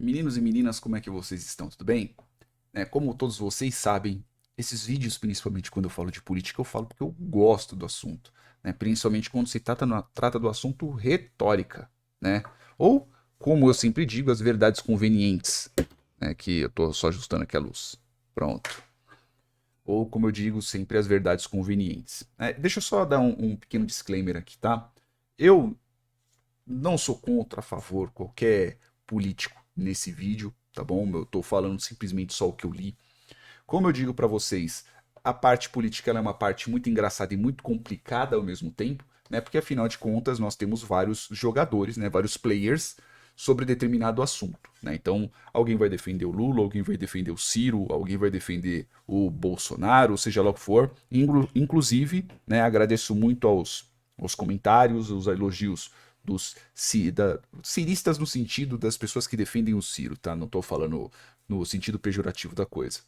Meninos e meninas, como é que vocês estão? Tudo bem? Como todos vocês sabem, esses vídeos, principalmente quando eu falo de política, eu falo porque eu gosto do assunto, né? Principalmente quando se trata do assunto retórica, né? Ou, como eu sempre digo, as verdades convenientes, né? Que eu tô só ajustando aqui a luz. Pronto. Ou, como eu digo, sempre as verdades convenientes. Deixa eu só dar um pequeno disclaimer aqui, tá? Eu não sou contra, a favor, qualquer político nesse vídeo, tá bom? Eu tô falando simplesmente só o que eu li. Como eu digo pra vocês, a parte política ela é uma parte muito engraçada e muito complicada ao mesmo tempo, né? Porque afinal de contas nós temos vários jogadores, né? Vários players sobre determinado assunto, né? Então, alguém vai defender o Lula, alguém vai defender o Ciro, alguém vai defender o Bolsonaro, seja lá o que for. Inclusive, né, agradeço muito aos comentários, os elogios dos ciristas no sentido das pessoas que defendem o Ciro, tá? Não tô falando no sentido pejorativo da coisa.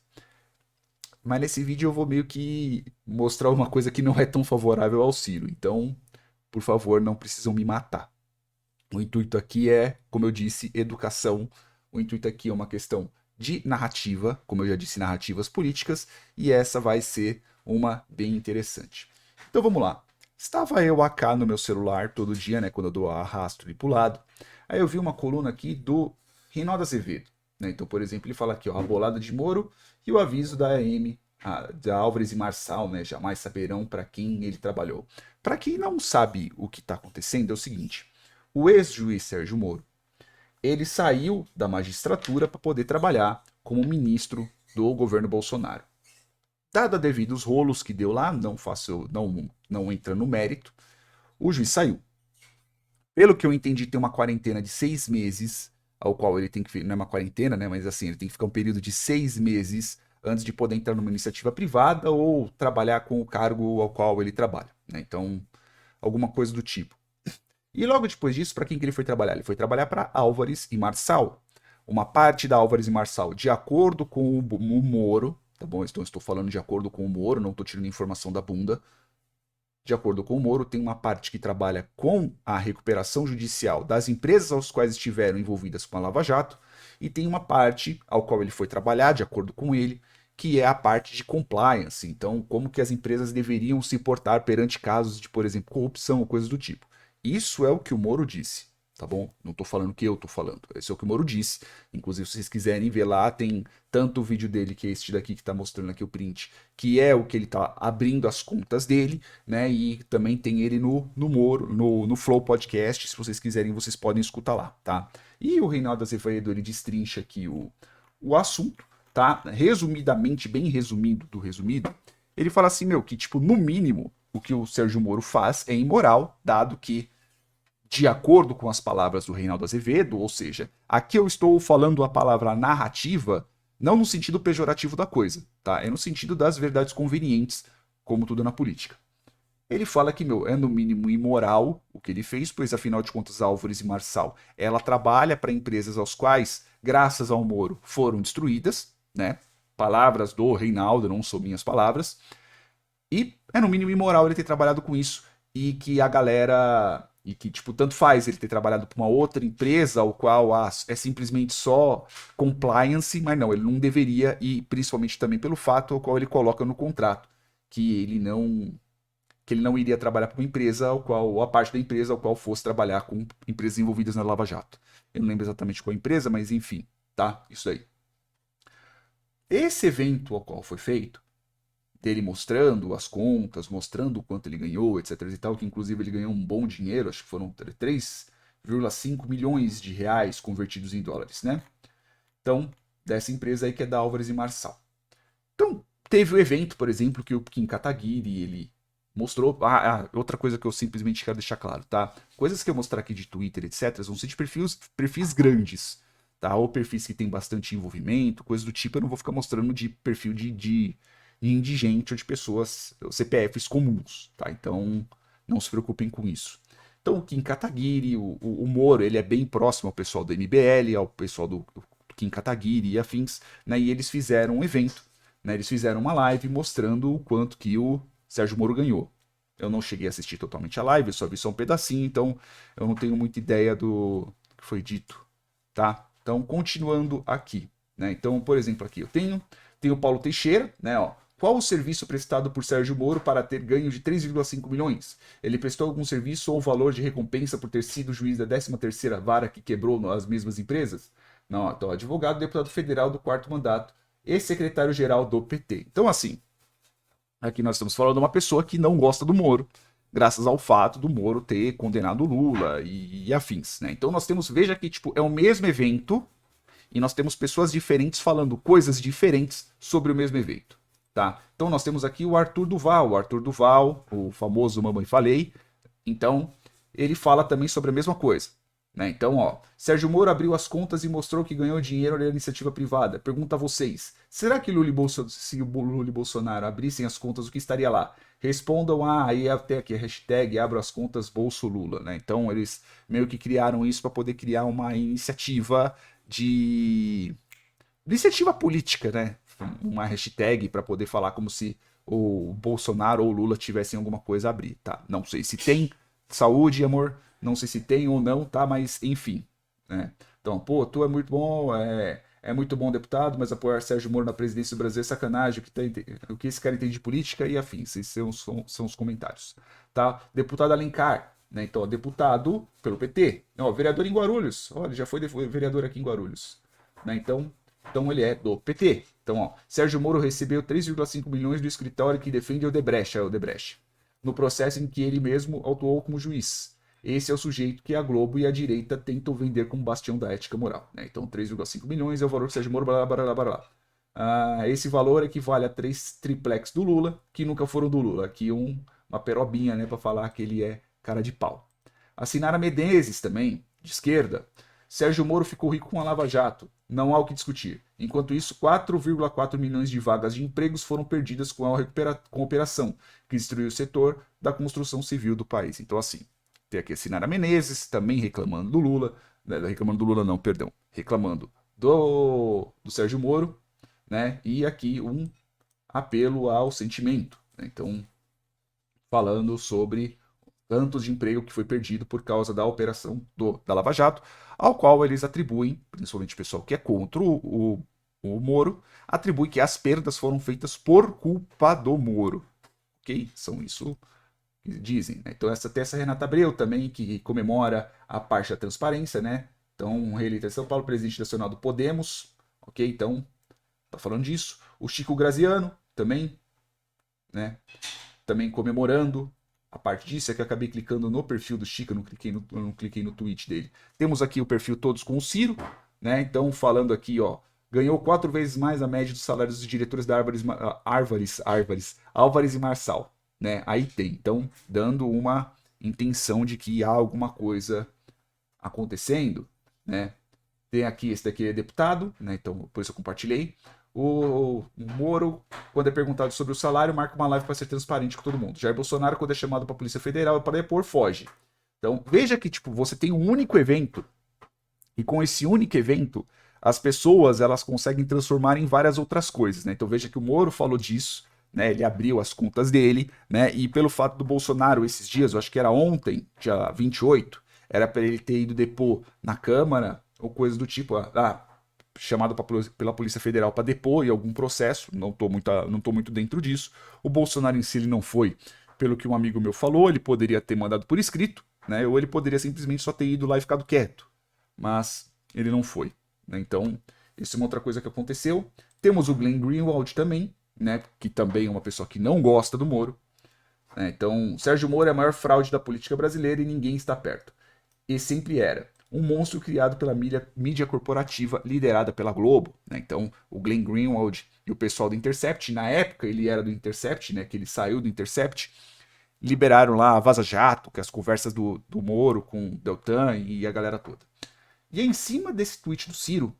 Mas nesse vídeo eu vou meio que mostrar uma coisa que não é tão favorável ao Ciro. Então, por favor, não precisam me matar. O intuito aqui é, como eu disse, educação. O intuito aqui é uma questão de narrativa, como eu já disse, narrativas políticas, e essa vai ser uma bem interessante. Então vamos lá. Estava eu AK no meu celular todo dia, né, quando eu dou arrasto e pro lado. Aí eu vi uma coluna aqui do Reinaldo Azevedo. Né? Então, por exemplo, ele fala aqui, ó, a bolada de Moro e o aviso da AM, da Álvares e Marçal, né, jamais saberão para quem ele trabalhou. Para quem não sabe o que está acontecendo, é o seguinte: o ex-juiz Sérgio Moro, ele saiu da magistratura para poder trabalhar como ministro do governo Bolsonaro. Dado a devidos rolos que deu lá, não faço, não entra no mérito, o juiz saiu. Pelo que eu entendi, tem uma quarentena de 6 meses, ao qual ele tem que, não é uma quarentena, né, mas assim, ele tem que ficar um período de 6 meses antes de poder entrar numa iniciativa privada ou trabalhar com o cargo ao qual ele trabalha. Né? Então, alguma coisa do tipo. E logo depois disso, para quem que ele foi trabalhar? Ele foi trabalhar para Álvares e Marçal. Uma parte da Álvares e Marçal, de acordo com o Moro, tá bom? Então estou falando de acordo com o Moro, não estou tirando informação da bunda. De acordo com o Moro, tem uma parte que trabalha com a recuperação judicial das empresas aos quais estiveram envolvidas com a Lava Jato, e tem uma parte ao qual ele foi trabalhar, de acordo com ele, que é a parte de compliance. Então, como que as empresas deveriam se portar perante casos de, por exemplo, corrupção ou coisas do tipo. Isso é o que o Moro disse, tá bom? Não tô falando o que eu tô falando. Esse é o que o Moro disse. Inclusive, se vocês quiserem ver lá, tem tanto o vídeo dele, que é este daqui que tá mostrando aqui o print, que é o que ele tá abrindo as contas dele, né? E também tem ele no Moro, no Flow Podcast. Se vocês quiserem, vocês podem escutar lá, tá? E o Reinaldo Azevedo, ele destrincha aqui o assunto, tá? Resumidamente, bem resumido do resumido, ele fala assim, meu, que tipo, no mínimo, o que o Sérgio Moro faz é imoral, dado que, de acordo com as palavras do Reinaldo Azevedo, ou seja, aqui eu estou falando a palavra narrativa, não no sentido pejorativo da coisa, tá? É no sentido das verdades convenientes, como tudo na política. Ele fala que, meu, é no mínimo imoral o que ele fez, pois afinal de contas, Álvares e Marçal, ela trabalha para empresas aos quais, graças ao Moro, foram destruídas, né? Palavras do Reinaldo, não são minhas palavras. E é no mínimo imoral ele ter trabalhado com isso e que a galera e que tipo tanto faz ele ter trabalhado para uma outra empresa ao qual é simplesmente só compliance, mas não, ele não deveria e principalmente também pelo fato ao qual ele coloca no contrato que ele não iria trabalhar para uma empresa ao qual ou a parte da empresa ao qual fosse trabalhar com empresas envolvidas na Lava Jato. Eu não lembro exatamente qual empresa, mas enfim, tá? Isso aí. Esse evento ao qual foi feito dele mostrando as contas, mostrando o quanto ele ganhou, etc e tal, que inclusive ele ganhou um bom dinheiro, acho que foram 3,5 milhões de reais convertidos em dólares, né? Então, dessa empresa aí que é da Álvares e Marçal. Então, teve o evento, por exemplo, que o Kim Kataguiri, ele mostrou. Outra coisa que eu simplesmente quero deixar claro, tá? Coisas que eu mostrar aqui de Twitter, etc., vão ser de perfis grandes, tá? Ou perfis que tem bastante envolvimento, coisas do tipo. Eu não vou ficar mostrando de perfil de indigente ou de pessoas, CPFs comuns, tá? Então, não se preocupem com isso. Então, o Kim Kataguiri, o Moro, ele é bem próximo ao pessoal do MBL, ao pessoal do Kim Kataguiri e afins, né? E eles fizeram um evento, né? Eles fizeram uma live mostrando o quanto que o Sérgio Moro ganhou. Eu não cheguei a assistir totalmente a live, eu só vi só um pedacinho, então eu não tenho muita ideia do que foi dito, tá? Então, continuando aqui, né? Então, por exemplo, aqui eu tenho o Paulo Teixeira, né? Ó, qual o serviço prestado por Sérgio Moro para ter ganho de 3,5 milhões? Ele prestou algum serviço ou valor de recompensa por ter sido juiz da 13ª vara que quebrou as mesmas empresas? Não, então, advogado, deputado federal do 4º mandato e secretário-geral do PT. Então, assim, aqui nós estamos falando de uma pessoa que não gosta do Moro, graças ao fato do Moro ter condenado o Lula e afins, né? Então nós temos, veja que tipo, é o mesmo evento e nós temos pessoas diferentes falando coisas diferentes sobre o mesmo evento, tá? Então nós temos aqui o Arthur Duval, o famoso Mamãe Falei. Então ele fala também sobre a mesma coisa, né? Então, ó, Sérgio Moro abriu as contas e mostrou que ganhou dinheiro da iniciativa privada. Pergunta a vocês, será que se o Lula e Bolsonaro abrissem as contas, o que estaria lá? Respondam, aí até aqui a hashtag abro as contas Bolso Lula, né? Então eles meio que criaram isso para poder criar uma iniciativa de iniciativa política, né? Uma hashtag para poder falar como se o Bolsonaro ou o Lula tivessem alguma coisa a abrir, tá? Não sei se tem saúde, amor, não sei se tem ou não, tá? Mas enfim, né? Então, pô, tu é muito bom, é muito bom deputado, mas apoiar Sérgio Moro na presidência do Brasil é sacanagem, o que esse cara entende de política e afins, esses são os comentários, tá? Deputado Alencar, né? Então, ó, deputado pelo PT, ó, vereador em Guarulhos, olha, já foi vereador aqui em Guarulhos, né? Então ele é do PT. Então, ó, Sérgio Moro recebeu 3,5 milhões do escritório que defende Odebrecht, no processo em que ele mesmo atuou como juiz. Esse é o sujeito que a Globo e a direita tentam vender como bastião da ética moral, né? Então, 3,5 milhões é o valor que Sérgio Moro, blá, blá, blá, blá, blá. Esse valor equivale a 3 triplex do Lula, que nunca foram do Lula. Aqui uma perobinha, né, para falar que ele é cara de pau. A Sinara Menezes também, de esquerda. Sérgio Moro ficou rico com a Lava Jato. Não há o que discutir. Enquanto isso, 4,4 milhões de vagas de empregos foram perdidas com a operação, que destruiu o setor da construção civil do país. Então, assim, tem aqui a Sinara Menezes, também reclamando do Lula. Reclamando do Lula, não, perdão. Reclamando do Sérgio Moro, né? E aqui um apelo ao sentimento, né? Então, falando sobre tantos de emprego que foi perdido por causa da operação da Lava Jato, ao qual eles atribuem, principalmente o pessoal que é contra o Moro, atribui que as perdas foram feitas por culpa do Moro. Ok? São isso que dizem, né? Então tem essa Renata Abreu também, que comemora a parte da transparência, né? Então, reeleita São Paulo, presidente nacional do Podemos, ok? Então, tá falando disso. O Chico Graziano também, né? Também comemorando a parte disso, é que eu acabei clicando no perfil do Chico, eu não cliquei no tweet dele. Temos aqui o perfil Todos com o Ciro, né? Então, falando aqui, ó, ganhou 4 vezes mais a média dos salários dos diretores da Álvares e Marçal, né? Aí tem, então, dando uma intenção de que há alguma coisa acontecendo, né? Tem aqui, esse daqui é deputado, né? Então, por isso eu compartilhei. O Moro, quando é perguntado sobre o salário, marca uma live para ser transparente com todo mundo. Jair Bolsonaro, quando é chamado para a Polícia Federal para depor, foge. Então, veja que tipo, você tem um único evento, e com esse único evento, as pessoas elas conseguem transformar em várias outras coisas, né? Então, veja que o Moro falou disso, né? Ele abriu as contas dele, né? E pelo fato do Bolsonaro, esses dias, eu acho que era ontem, dia 28, era para ele ter ido depor na Câmara, ou coisa do tipo, chamado pela Polícia Federal para depor em algum processo, não tô muito dentro disso. O Bolsonaro em si ele não foi, pelo que um amigo meu falou, ele poderia ter mandado por escrito, né? Ou ele poderia simplesmente só ter ido lá e ficado quieto. Mas ele não foi, né? Então, isso é uma outra coisa que aconteceu. Temos o Glenn Greenwald também, né? Que também é uma pessoa que não gosta do Moro. Né? Então, Sérgio Moro é a maior fraude da política brasileira e ninguém está perto. E sempre era um monstro criado pela mídia corporativa liderada pela Globo, né? Então, o Glenn Greenwald e o pessoal do Intercept, na época ele era do Intercept, né? Que ele saiu do Intercept, liberaram lá a Vaza Jato, que é as conversas do Moro com o Deltan e a galera toda. E é em cima desse tweet do Ciro,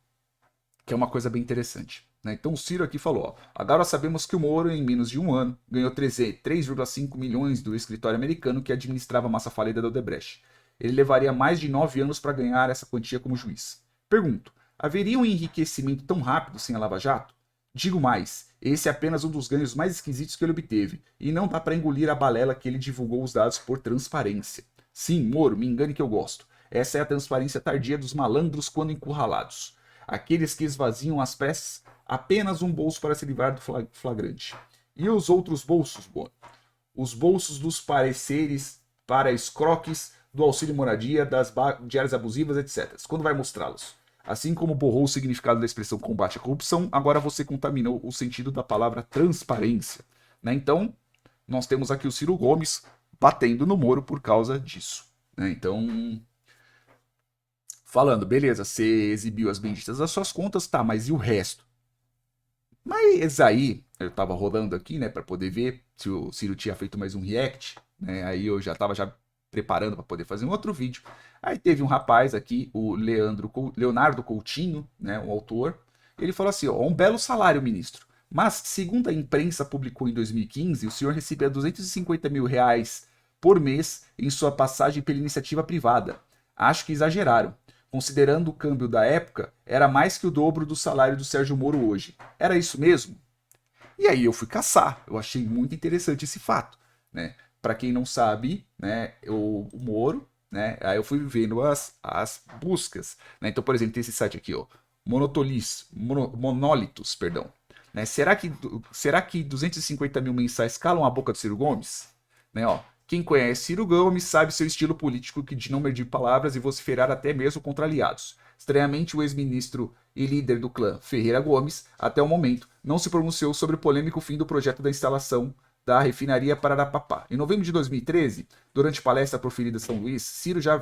que é uma coisa bem interessante. Né? Então o Ciro aqui falou, ó, agora sabemos que o Moro, em menos de um ano, ganhou 3,5 milhões do escritório americano que administrava a massa falida da Odebrecht. Ele levaria mais de 9 anos para ganhar essa quantia como juiz. Pergunto, haveria um enriquecimento tão rápido sem a Lava Jato? Digo mais, esse é apenas um dos ganhos mais esquisitos que ele obteve, e não dá para engolir a balela que ele divulgou os dados por transparência. Sim, Moro, me engane que eu gosto. Essa é a transparência tardia dos malandros quando encurralados. Aqueles que esvaziam às pressas apenas um bolso para se livrar do flagrante. E os outros bolsos, bom? Os bolsos dos pareceres para escroques do auxílio moradia, das diárias abusivas, etc. Quando vai mostrá-los? Assim como borrou o significado da expressão combate à corrupção, agora você contaminou o sentido da palavra transparência. Né? Então, nós temos aqui o Ciro Gomes batendo no Moro por causa disso. Né? Então, falando, beleza, você exibiu as benditas das suas contas, tá, mas e o resto? Mas aí, eu tava rolando aqui, né, para poder ver se o Ciro tinha feito mais um react, né? Aí eu já tava preparando para poder fazer um outro vídeo. Aí teve um rapaz aqui, o Leonardo Coutinho, né, um autor. Ele falou assim: ó, um belo salário, ministro. Mas, segundo a imprensa publicou em 2015, o senhor recebia R$ 250 mil por mês em sua passagem pela iniciativa privada. Acho que exageraram. Considerando o câmbio da época, era mais que o dobro do salário do Sérgio Moro hoje. Era isso mesmo? E aí eu fui caçar. Eu achei muito interessante esse fato, né? Para quem não sabe, né, o Moro, né? Aí eu fui vendo as buscas, né? Então, por exemplo, tem esse site aqui, ó, Monólitos, perdão. Né? Será que 250 mil mensais calam a boca do Ciro Gomes? Né, ó, quem conhece Ciro Gomes sabe seu estilo político de não medir palavras e vociferar até mesmo contra aliados. Estranhamente, o ex-ministro e líder do clã Ferreira Gomes, até o momento, não se pronunciou sobre o polêmico fim do projeto da instalação da refinaria Pararapapá. Em novembro de 2013, durante palestra proferida em São Luís, Ciro já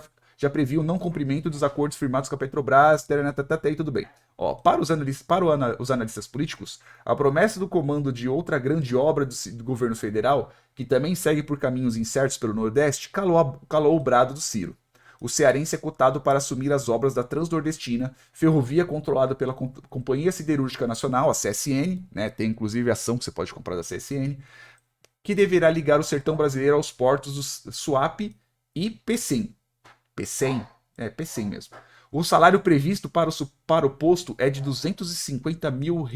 previu o não cumprimento dos acordos firmados com a Petrobras, e tudo bem. Ó, para os analistas políticos, a promessa do comando de outra grande obra do governo federal, que também segue por caminhos incertos pelo Nordeste, calou o brado do Ciro. O cearense é cotado para assumir as obras da Transnordestina, ferrovia controlada pela Companhia Siderúrgica Nacional, a CSN, né, tem inclusive ação que você pode comprar da CSN, que deverá ligar o sertão brasileiro aos portos do Suape e Pecém. Pecém? É, Pecém mesmo. O salário previsto para o posto é de R$ 250 mil.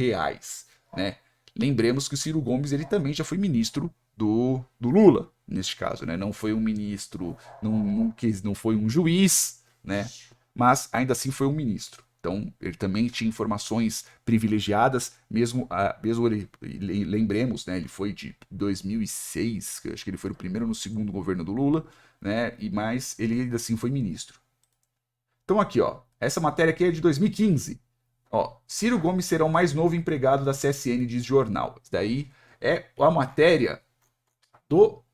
Né? Lembremos que o Ciro Gomes ele também já foi ministro do Lula, neste caso. Né? Não foi um ministro, não foi um juiz, né? Mas ainda assim foi um ministro. Então, ele também tinha informações privilegiadas, mesmo lembremos, né, ele foi de 2006, acho que ele foi o primeiro no segundo governo do Lula, né, mas ele ainda assim foi ministro. Então aqui, ó, essa matéria aqui é de 2015. Ó, Ciro Gomes será o mais novo empregado da CSN, diz jornal. Isso daí é a matéria do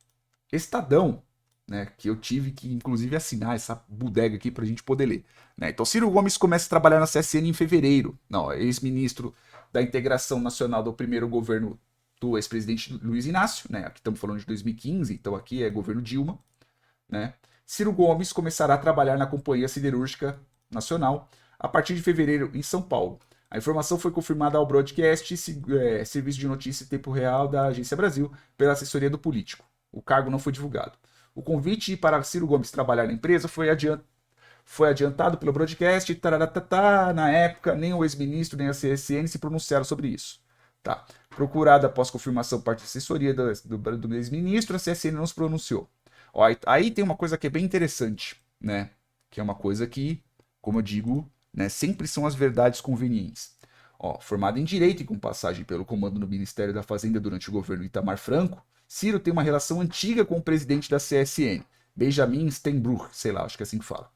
Estadão, né, que eu tive que, inclusive, assinar essa bodega aqui para a gente poder ler. Né? Então, Ciro Gomes começa a trabalhar na CSN em fevereiro. Não, ex-ministro da Integração Nacional do primeiro governo do ex-presidente Luiz Inácio. Né? Aqui estamos falando de 2015, então aqui é governo Dilma. Né? Ciro Gomes começará a trabalhar na Companhia Siderúrgica Nacional a partir de fevereiro em São Paulo. A informação foi confirmada ao broadcast, serviço de notícia em tempo real da Agência Brasil, pela assessoria do político. O cargo não foi divulgado. O convite para Ciro Gomes trabalhar na empresa foi adiantado pelo broadcast. Na época, nem o ex-ministro nem a CSN se pronunciaram sobre isso. Tá. Procurada após confirmação por parte da assessoria do ex-ministro, a CSN não se pronunciou. Ó, aí tem uma coisa que é bem interessante, né? Que é uma coisa que, como eu digo, né, sempre são as verdades convenientes. Ó, formado em Direito e com passagem pelo comando no Ministério da Fazenda durante o governo Itamar Franco, Ciro tem uma relação antiga com o presidente da CSN, Benjamin Steinbrück, sei lá, acho que é assim que fala.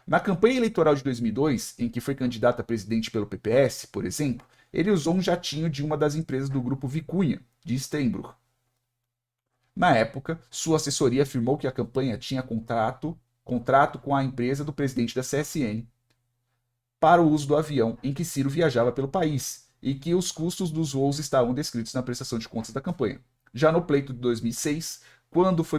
Na campanha eleitoral de 2002, em que foi candidato a presidente pelo PPS, por exemplo, ele usou um jatinho de uma das empresas do grupo Vicunha, de Steinbrück. Na época, sua assessoria afirmou que a campanha tinha contrato com a empresa do presidente da CSN para o uso do avião em que Ciro viajava pelo país e que os custos dos voos estavam descritos na prestação de contas da campanha. Já no pleito de 2006, quando foi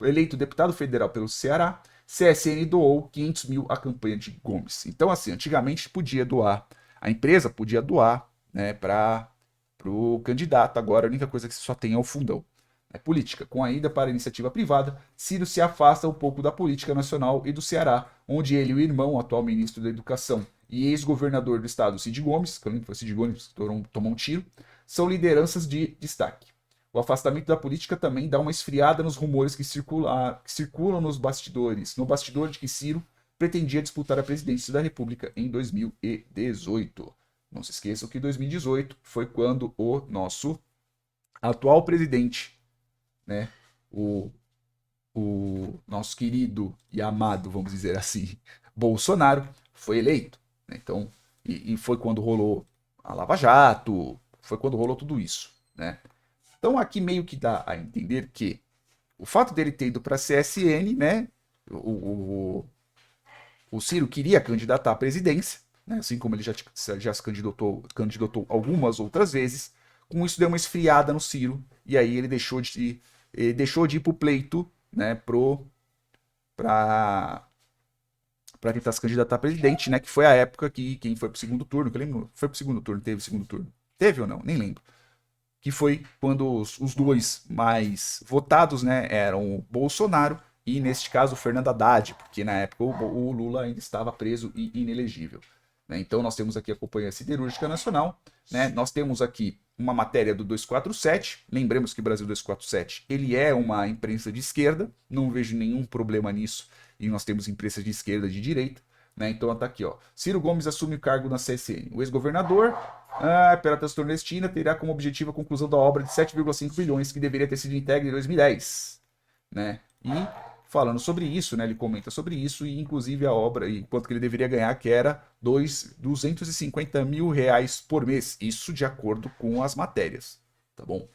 eleito deputado federal pelo Ceará, CSN doou 500 mil à campanha de Gomes. Então, assim, antigamente podia doar, a empresa podia doar, né, para o candidato. Agora, a única coisa que só tem é o fundão. É política. Com a ida para a iniciativa privada, Ciro se afasta um pouco da política nacional e do Ceará, onde ele e o irmão, atual ministro da Educação e ex-governador do estado, Cid Gomes, que eu lembro que foi Cid Gomes que tomou um tiro, são lideranças de destaque. O afastamento da política também dá uma esfriada nos rumores que circulam nos bastidores. No bastidor de que Ciro pretendia disputar a presidência da República em 2018. Não se esqueçam que 2018 foi quando o nosso atual presidente, né, o nosso querido e amado, vamos dizer assim, Bolsonaro, foi eleito. Né? Então, e foi quando rolou a Lava Jato, foi quando rolou tudo isso. Né? Então, aqui meio que dá a entender que o fato dele ter ido para a CSN, né, o Ciro queria candidatar à presidência, né, assim como ele já se candidatou algumas outras vezes. Com isso, deu uma esfriada no Ciro, e aí ele deixou de ir para o pleito, né, para tentar se candidatar a presidente, né? Que foi a época que quem foi pro segundo turno, que eu lembro, foi pro segundo turno, teve segundo turno. Teve ou não? Nem lembro. Que foi quando os dois mais votados, né, eram o Bolsonaro e, neste caso, o Fernando Haddad, porque na época o Lula ainda estava preso e inelegível. Né? Então nós temos aqui a Companhia Siderúrgica Nacional, né? Nós temos aqui uma matéria do 247, lembremos que o Brasil 247 ele é uma imprensa de esquerda, não vejo nenhum problema nisso, e nós temos imprensa de esquerda e de direita. Né? Então tá aqui, ó. Ciro Gomes assume o cargo na CSN. O ex-governador, pela nordestina, terá como objetivo a conclusão da obra de 7,5 bilhões que deveria ter sido entregue em 2010. Né? E falando sobre isso, né, ele comenta sobre isso e inclusive a obra e quanto que ele deveria ganhar, que era 250 mil reais por mês. Isso de acordo com as matérias, tá bom?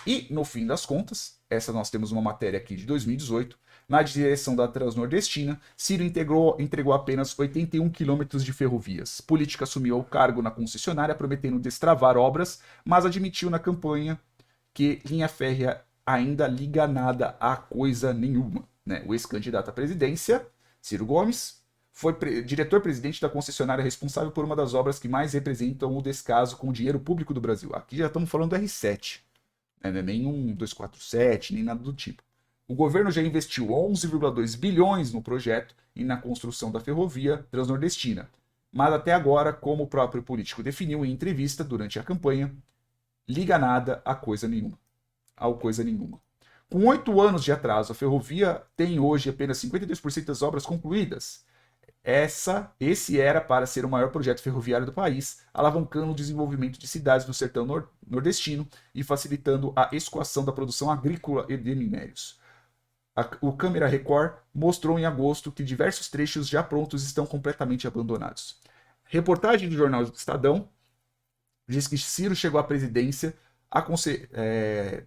E no fim das contas, essa nós temos uma matéria aqui de 2018. Na direção da Transnordestina, Ciro entregou apenas 81 quilômetros de ferrovias. Política assumiu o cargo na concessionária, prometendo destravar obras, mas admitiu na campanha que linha férrea ainda liga nada a coisa nenhuma. Né? O ex-candidato à presidência, Ciro Gomes, foi diretor-presidente da concessionária responsável por uma das obras que mais representam o descaso com o dinheiro público do Brasil. Aqui já estamos falando do R7, né? Não é nem um 247, nem nada do tipo. O governo já investiu 11,2 bilhões no projeto e na construção da ferrovia transnordestina. Mas até agora, como o próprio político definiu em entrevista durante a campanha, liga nada a coisa nenhuma. Com 8 anos de atraso, a ferrovia tem hoje apenas 52% das obras concluídas. Esse era para ser o maior projeto ferroviário do país, alavancando o desenvolvimento de cidades do sertão nordestino e facilitando a escoação da produção agrícola e de minérios. O Câmera Record mostrou em agosto que diversos trechos já prontos estão completamente abandonados. Reportagem do jornal Estadão diz que Ciro chegou à presidência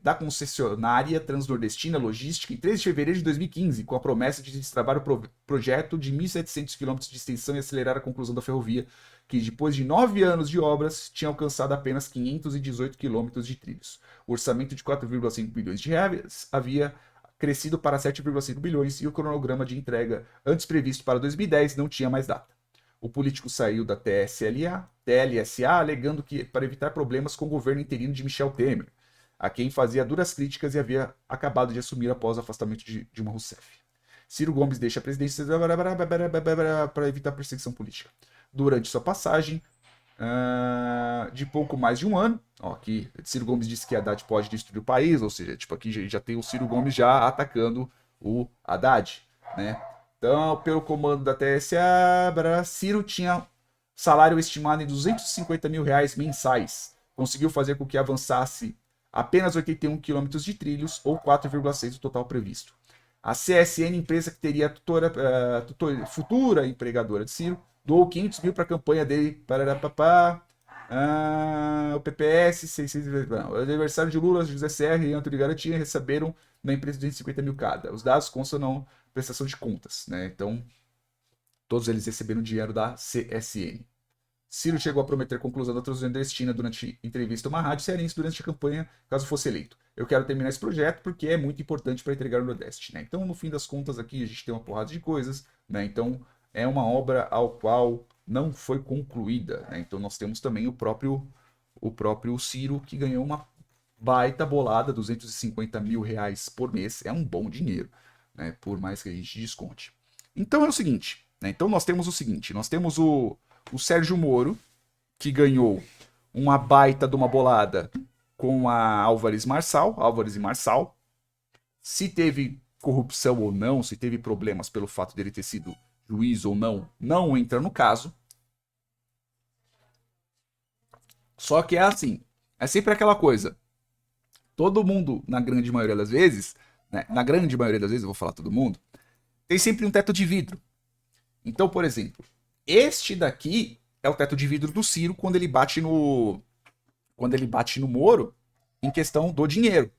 da concessionária Transnordestina Logística em 3 de fevereiro de 2015, com a promessa de destravar o projeto de 1.700 km de extensão e acelerar a conclusão da ferrovia, que depois de 9 anos de obras tinha alcançado apenas 518 km de trilhos. O orçamento de 4,5 bilhões de reais havia crescido para 7,5 bilhões e o cronograma de entrega antes previsto para 2010 não tinha mais data. O político saiu da TLSA alegando que para evitar problemas com o governo interino de Michel Temer, a quem fazia duras críticas e havia acabado de assumir após o afastamento de Dilma Rousseff. Ciro Gomes deixa a presidência para evitar perseguição política. Durante sua passagem de pouco mais de um ano, aqui Ciro Gomes disse que Haddad pode destruir o país, ou seja, tipo, aqui já tem o Ciro Gomes já atacando o Haddad, né? Então, pelo comando da TSA, Ciro tinha salário estimado em 250 mil reais mensais. Conseguiu fazer com que avançasse apenas 81 quilômetros de trilhos, ou 4,6 do total previsto. A CSN, empresa que teria futura empregadora de Ciro, doou 500 mil para a campanha dele. O PPS, 600, o adversário de Lula, José Serra e Antônio Garantia receberam na empresa 250 mil cada. Os dados constam na prestação de contas. Né? Então, todos eles receberam dinheiro da CSN. Ciro chegou a prometer conclusão da Transnordestina durante entrevista a uma rádio cearense durante a campanha, caso fosse eleito. Eu quero terminar esse projeto porque é muito importante para entregar o Nordeste. Né? Então, no fim das contas, aqui a gente tem uma porrada de coisas. Né? Então, é uma obra ao qual não foi concluída. Né? Então, nós temos também o próprio Ciro, que ganhou uma baita bolada, 250 mil reais por mês. É um bom dinheiro, né? Por mais que a gente desconte. Então, é o seguinte. Né? Então, nós temos o seguinte. Nós temos o Sérgio Moro, que ganhou uma baita de uma bolada com a Álvares e Marçal. Se teve corrupção ou não, se teve problemas pelo fato dele ter sido juiz ou não entra no caso. Só que é assim, é sempre aquela coisa. Todo mundo, na grande maioria das vezes, né, na grande maioria das vezes, eu vou falar todo mundo, tem sempre um teto de vidro. Então, por exemplo, este daqui é o teto de vidro do Ciro quando ele bate no Moro em questão do dinheiro.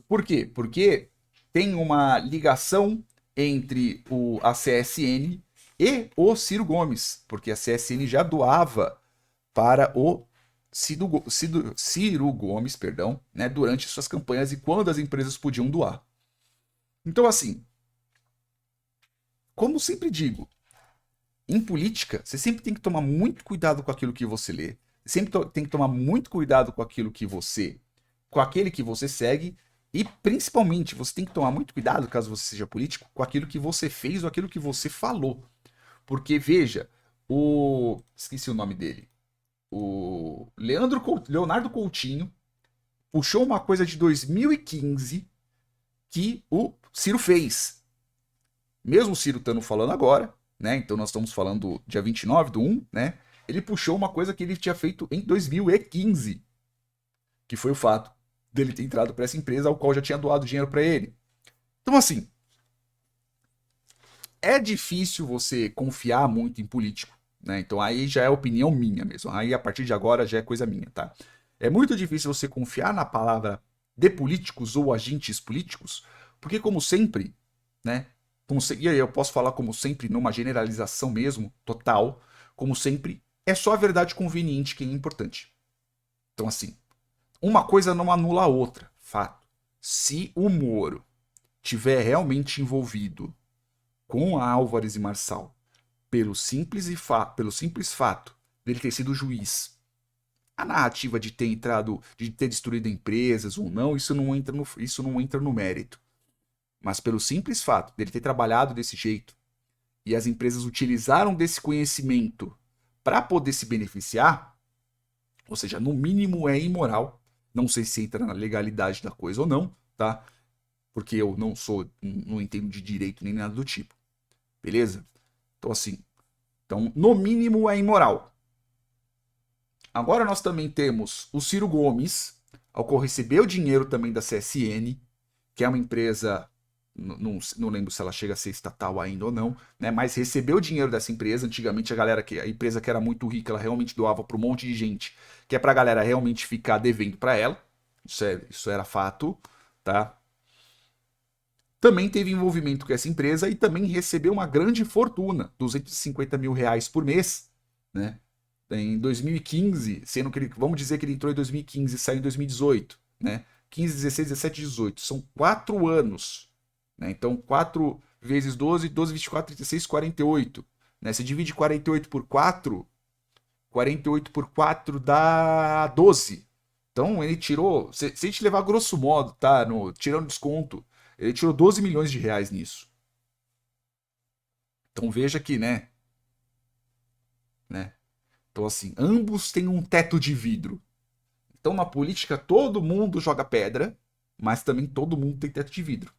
Por quê? Porque tem uma ligação entre a CSN e o Ciro Gomes, porque a CSN já doava para o Ciro Gomes, perdão, né, durante suas campanhas e quando as empresas podiam doar. Então, assim, como sempre digo, em política, você sempre tem que tomar muito cuidado com aquilo que você lê. Você sempre tem que tomar muito cuidado com aquilo com aquele que você segue. E principalmente, você tem que tomar muito cuidado, caso você seja político, com aquilo que você fez ou aquilo que você falou. Porque, veja, esqueci o nome dele. O Leonardo Coutinho puxou uma coisa de 2015 que o Ciro fez. Mesmo o Ciro estando falando agora, né? Então nós estamos falando dia 29/1, né? Ele puxou uma coisa que ele tinha feito em 2015, que foi o fato dele ter entrado para essa empresa ao qual já tinha doado dinheiro para ele. Então assim, é difícil você confiar muito em político, né? Então aí já é opinião minha mesmo. Aí a partir de agora já é coisa minha, tá? É muito difícil você confiar na palavra de políticos ou agentes políticos, porque como sempre, né? E aí eu posso falar como sempre numa generalização mesmo, total, como sempre, é só a verdade conveniente que é importante. Então assim, uma coisa não anula a outra, fato. Se o Moro tiver realmente envolvido com a Álvares e Marçal pelo simples fato dele ter sido juiz, a narrativa de ter entrado, de ter destruído empresas ou não, isso não entra no mérito. Mas pelo simples fato dele ter trabalhado desse jeito e as empresas utilizaram desse conhecimento para poder se beneficiar, ou seja, no mínimo é imoral. Não sei se entra na legalidade da coisa ou não, tá? Porque eu não entendo de direito nem nada do tipo. Beleza? Então assim, no mínimo é imoral. Agora nós também temos o Ciro Gomes, ao qual recebeu dinheiro também da CSN, que é uma empresa, não lembro se ela chega a ser estatal ainda ou não, né? Mas recebeu dinheiro dessa empresa. Antigamente a empresa que era muito rica, ela realmente doava para um monte de gente, que é para a galera realmente ficar devendo para ela. Isso era fato, tá? Também teve envolvimento com essa empresa e também recebeu uma grande fortuna, R$ 250 mil por mês, né? Em 2015, sendo que vamos dizer que ele entrou em 2015 e saiu em 2018, né? 15, 16, 17, 18. São 4 anos, né? Então, 4 vezes 12, 12, 24, 36, 48. Né? Se divide 48 por 4, 48 por 4 dá 12. Então, ele tirou, se a gente levar grosso modo, tá? Tirando desconto, ele tirou R$ 12 milhões nisso. Então, veja que, né? Então, assim, ambos têm um teto de vidro. Então, na política, todo mundo joga pedra, mas também todo mundo tem teto de vidro.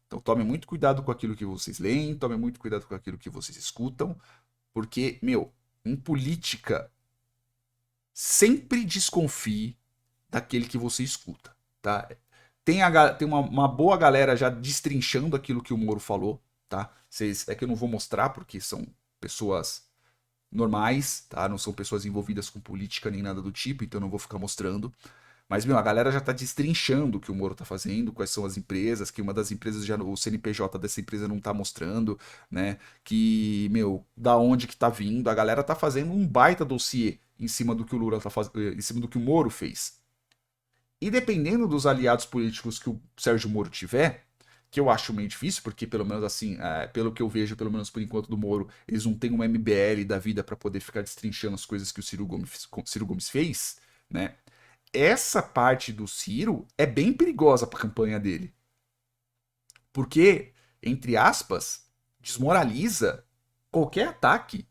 Então, tome muito cuidado com aquilo que vocês leem, tome muito cuidado com aquilo que vocês escutam, porque, em política, sempre desconfie daquele que você escuta, tá? Tem uma boa galera já destrinchando aquilo que o Moro falou, tá? É que eu não vou mostrar porque são pessoas normais, tá? Não são pessoas envolvidas com política nem nada do tipo, então eu não vou ficar mostrando. Mas, a galera já tá destrinchando o que o Moro tá fazendo, quais são as empresas, que uma das empresas já, o CNPJ dessa empresa não tá mostrando, né? Que, da onde que tá vindo. A galera tá fazendo um baita dossiê em cima do que o Lula tá fazendo, em cima do que o Moro fez. E dependendo dos aliados políticos que o Sérgio Moro tiver, que eu acho meio difícil, porque pelo menos assim, pelo que eu vejo, pelo menos por enquanto do Moro, eles não têm uma MBL da vida para poder ficar destrinchando as coisas que o Ciro Gomes fez, né? Essa parte do Ciro é bem perigosa para a campanha dele. Porque, entre aspas, desmoraliza qualquer ataque,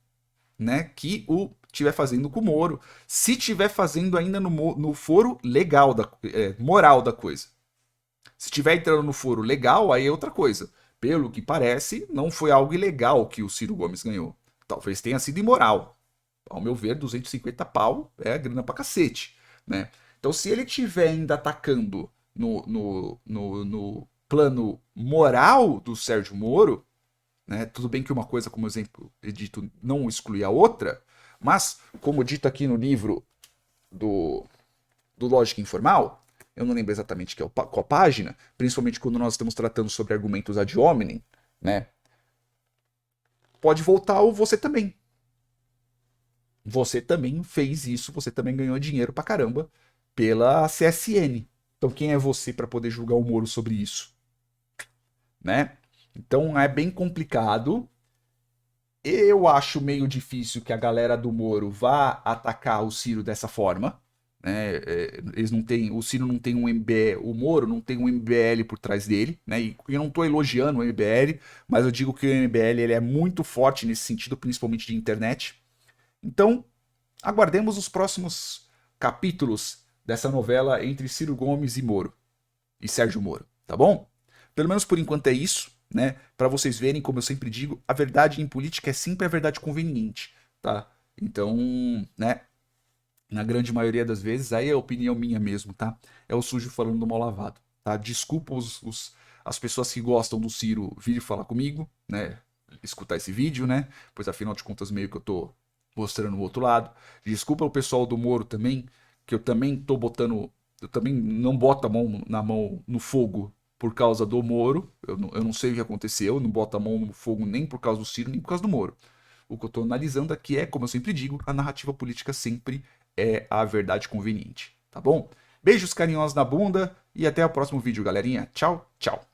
né, que o estiver fazendo com o Moro, se estiver fazendo ainda no foro legal, moral da coisa. Se estiver entrando no foro legal, aí é outra coisa. pelo que parece, não foi algo ilegal que o Ciro Gomes ganhou. Talvez tenha sido imoral. Ao meu ver, 250 pau é grana pra cacete, né? Então, se ele estiver ainda atacando no plano moral do Sérgio Moro, né? Tudo bem que uma coisa, como exemplo dito, não exclui a outra, mas, como dito aqui no livro do, do Lógica Informal, eu não lembro exatamente qual a página, principalmente quando nós estamos tratando sobre argumentos ad hominem, né? Pode voltar o você também. Você também fez isso, você também ganhou dinheiro pra caramba pela CSN. Então quem é você para poder julgar o Moro sobre isso, né? Então é bem complicado. Eu acho meio difícil que a galera do Moro vá atacar o Ciro dessa forma, né? Eles não têm, o Ciro não tem um MBL, o Moro não tem um MBL por trás dele, né? E eu não estou elogiando o MBL, mas eu digo que o MBL ele é muito forte nesse sentido, principalmente de internet. Então, aguardemos os próximos capítulos dessa novela entre Ciro Gomes e Moro e Sérgio Moro, tá bom? Pelo menos por enquanto é isso, né? Para vocês verem, como eu sempre digo, a verdade em política é sempre a verdade conveniente, tá? Então, né? Na grande maioria das vezes, aí é a opinião minha mesmo, tá? É o sujo falando do mal lavado, tá? Desculpa as pessoas que gostam do Ciro vir falar comigo, né? Escutar esse vídeo, né? Pois afinal de contas, meio que eu tô mostrando o outro lado. Desculpa o pessoal do Moro também, que eu também tô botando. Eu também não boto a mão na mão no fogo por causa do Moro. Eu não sei o que aconteceu, eu não boto a mão no fogo nem por causa do Ciro, nem por causa do Moro. O que eu tô analisando aqui é, como eu sempre digo, a narrativa política sempre é a verdade conveniente, tá bom? Beijos carinhosos na bunda e até o próximo vídeo, galerinha. Tchau, tchau.